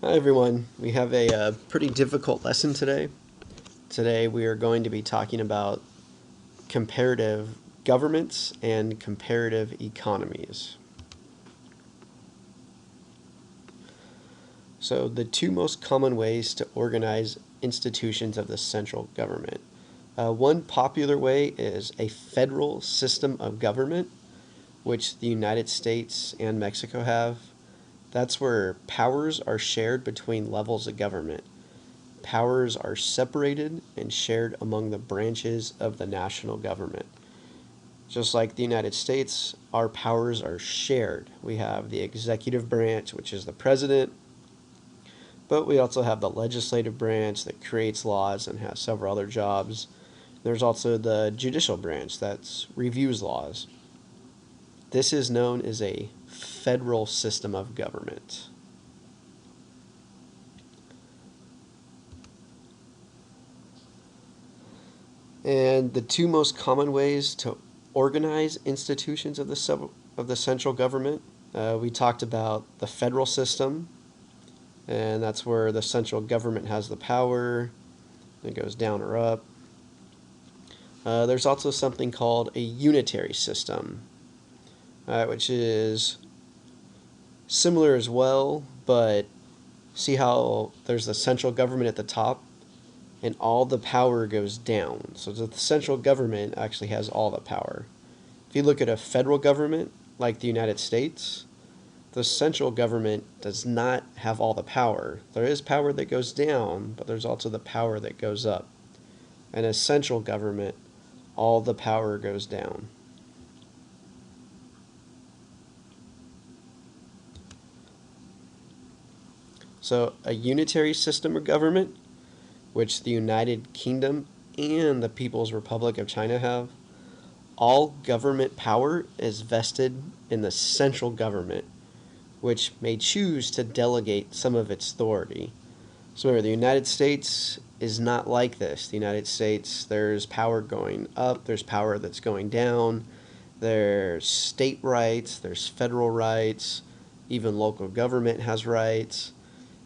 Hi everyone, we have a pretty difficult lesson today. Today we are going to be talking about comparative governments and comparative economies. So the two most common ways to organize institutions of the central government. One popular way is a federal system of government, which the United States and Mexico have. That's where powers are shared between levels of government. Powers are separated and shared among the branches of the national government. Just like the United States, our powers are shared. We have the executive branch, which is the president, but we also have the legislative branch that creates laws and has several other jobs. There's also the judicial branch that reviews laws. This is known as a federal system of government. And the two most common ways to organize institutions of the central government, we talked about the federal system, and that's where the central government has the power. It goes down or up. There's also something called a unitary system, which is similar as well, but see how there's the central government at the top and all the power goes down. So the central government actually has all the power. If you look at a federal government like the United States, the central government does not have all the power. There is power that goes down, but there's also the power that goes up. In a central government, all the power goes down. So a unitary system of government, which the United Kingdom and the People's Republic of China have, all government power is vested in the central government, which may choose to delegate some of its authority. So remember, the United States is not like this. The United States, there's power going up, there's power that's going down, there's state rights, there's federal rights, even local government has rights,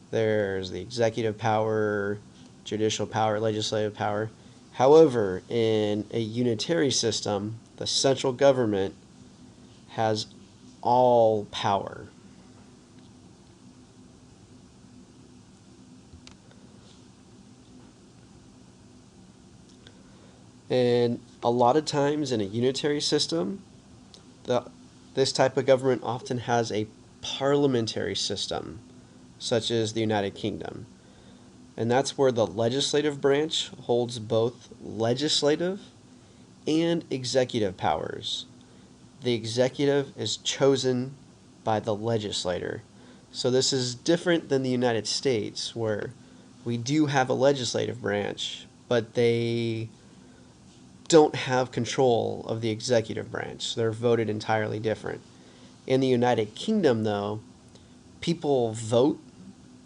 there's the executive power, judicial power, legislative power. However, in a unitary system, the central government has all power. And a lot of times in a unitary system, this type of government often has a parliamentary system, such as the United Kingdom. And that's where the legislative branch holds both legislative and executive powers. The executive is chosen by the legislator. So this is different than the United States, where we do have a legislative branch, but they don't have control of the executive branch. They're voted entirely different. In the United Kingdom, though, people vote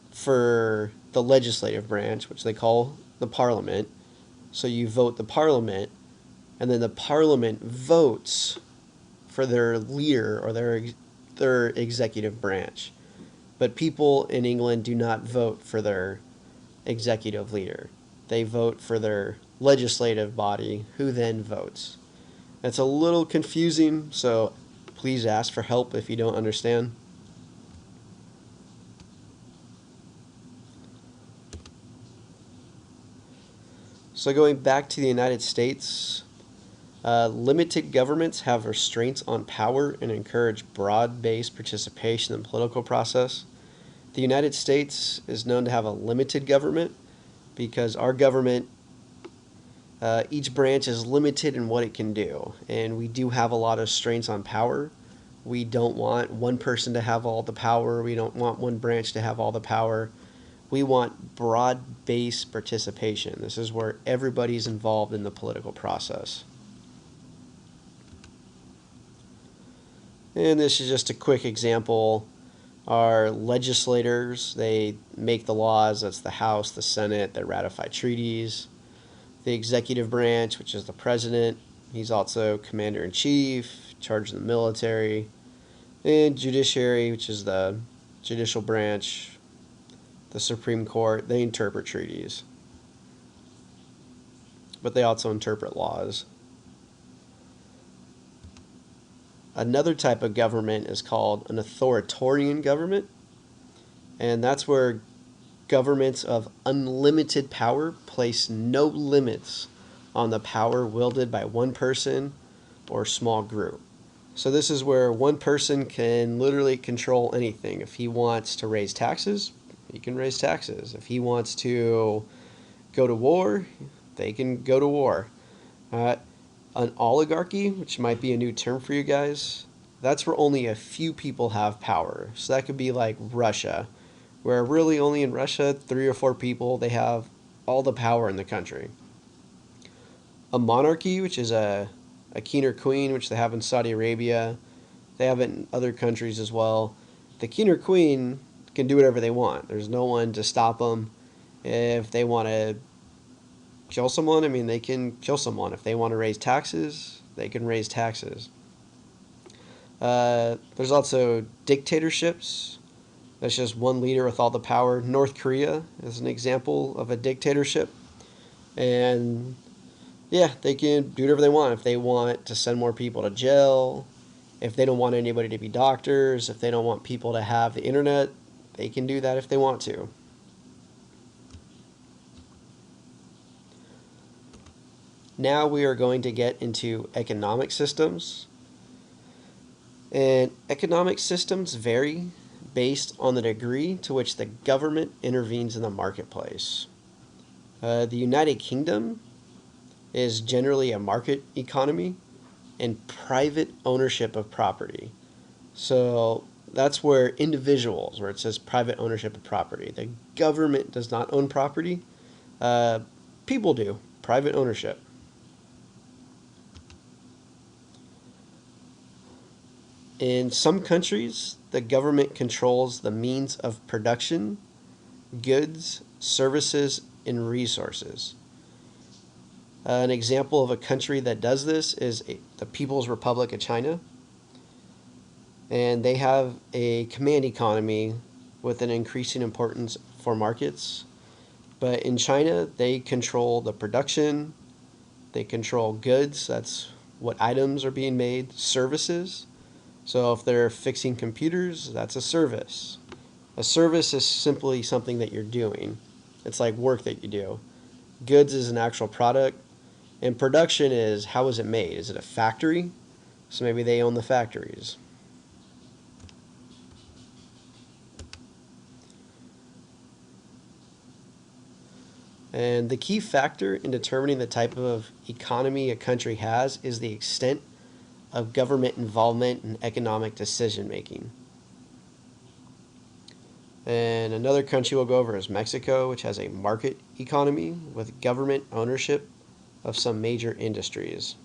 for the legislative branch, which they call the parliament. So you vote the parliament, and then the parliament votes for their leader or their executive branch. But people in England do not vote for their executive leader. They vote for their legislative body, who then votes. It's a little confusing, so please ask for help if you don't understand. So going back to the United States, limited governments have restraints on power and encourage broad-based participation in the political process. The United States is known to have a limited government because our government, each branch is limited in what it can do, and we do have a lot of restraints on power. We don't want one person to have all the power. We don't want one branch to have all the power. We want broad-based participation. This is where everybody's involved in the political process. And this is just a quick example. Our legislators, they make the laws. That's the House, the Senate, that ratify treaties. The executive branch, which is the president, he's also commander-in-chief, charge of the military. And judiciary, which is the judicial branch, the Supreme Court, they interpret treaties, but they also interpret laws. Another type of government is called an authoritarian government, and that's where governments of unlimited power place no limits on the power wielded by one person or small group. So this is where one person can literally control anything. If he wants to raise taxes, he can raise taxes. If he wants to go to war, they can go to war. An oligarchy, which might be a new term for you guys, that's where only a few people have power. So that could be like Russia, where really only in Russia, 3 or 4 people, they have all the power in the country. A monarchy, which is a king or queen, which they have in Saudi Arabia. They have it in other countries as well. The king or queen can do whatever they want. There's no one to stop them. If they want to kill someone, I mean, they can kill someone. If they want to raise taxes, they can raise taxes. There's also dictatorships. That's just one leader with all the power. North Korea is an example of a dictatorship. And yeah, they can do whatever they want. If they want to send more people to jail, if they don't want anybody to be doctors, if they don't want people to have the internet, they can do that if they want to. Now we are going to get into economic systems. And economic systems vary based on the degree to which the government intervenes in the marketplace. The United Kingdom is generally a market economy and private ownership of property. So that's where individuals, where it says private ownership of property. The government does not own property. People do. Private ownership. In some countries, the government controls the means of production, goods, services, and resources. An example of a country that does this is the People's Republic of China. And they have a command economy with an increasing importance for markets. But in China, they control the production, they control goods, that's what items are being made, services. So if they're fixing computers, that's a service. A service is simply something that you're doing. It's like work that you do. Goods is an actual product. And production is, how is it made? Is it a factory? So maybe they own the factories. And the key factor in determining the type of economy a country has is the extent of government involvement in economic decision making. And another country we'll go over is Mexico, which has a market economy with government ownership of some major industries.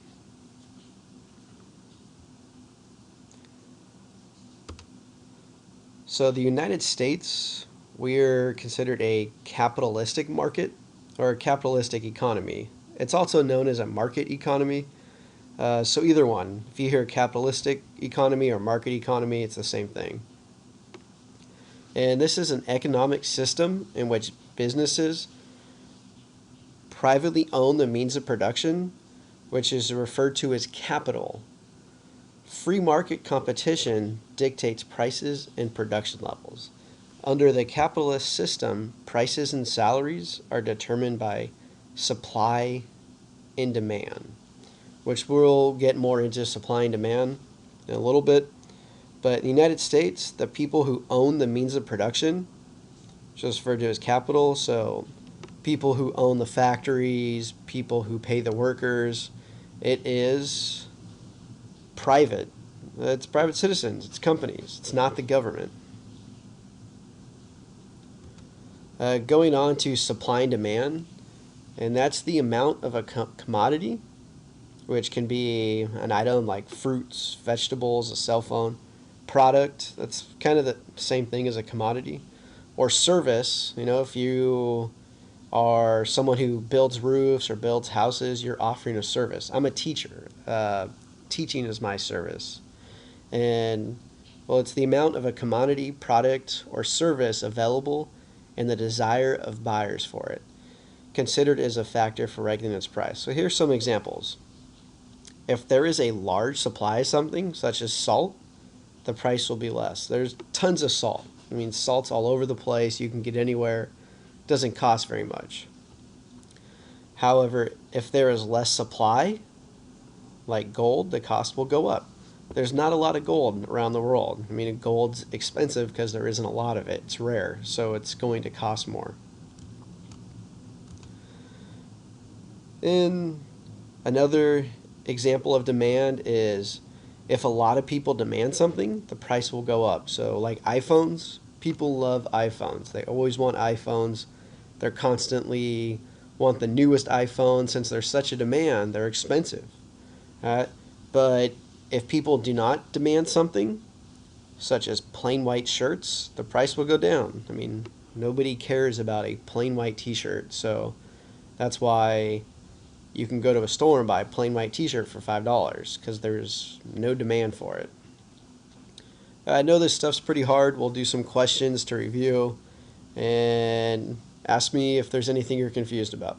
So the United States, we're considered a capitalistic market or a capitalistic economy. It's also known as a market economy. So either one. If you hear capitalistic economy or market economy, it's the same thing. And this is an economic system in which businesses privately own the means of production, which is referred to as capital. Free market competition dictates prices and production levels. Under the capitalist system, prices and salaries are determined by supply and demand, which we'll get more into supply and demand in a little bit. But in the United States, the people who own the means of production, which is referred to as capital, so people who own the factories, people who pay the workers, it is private. It's private citizens, it's companies, it's not the government. Going on to supply and demand, and that's the amount of a commodity, which can be an item like fruits, vegetables, a cell phone, product, that's kind of the same thing as a commodity, or service. You know, if you are someone who builds roofs or builds houses, you're offering a service. I'm a teacher. Teaching is my service. And, well, it's the amount of a commodity, product, or service available and the desire of buyers for it, considered as a factor for regulating its price. So here's some examples. If there is a large supply of something, such as salt, the price will be less. There's tons of salt. I mean, salt's all over the place. You can get anywhere. It doesn't cost very much. However, if there is less supply, like gold, the cost will go up. There's not a lot of gold around the world. I mean, gold's expensive because there isn't a lot of it. It's rare, so it's going to cost more. And another example of demand is if a lot of people demand something, the price will go up. So like iPhones, people love iPhones. They always want iPhones. They're constantly want the newest iPhone. Since there's such a demand, they're expensive. But if people do not demand something, such as plain white shirts, the price will go down. I mean, nobody cares about a plain white t-shirt, so that's why you can go to a store and buy a plain white t-shirt for $5 because there's no demand for it. I know this stuff's pretty hard. We'll do some questions to review and ask me if there's anything you're confused about.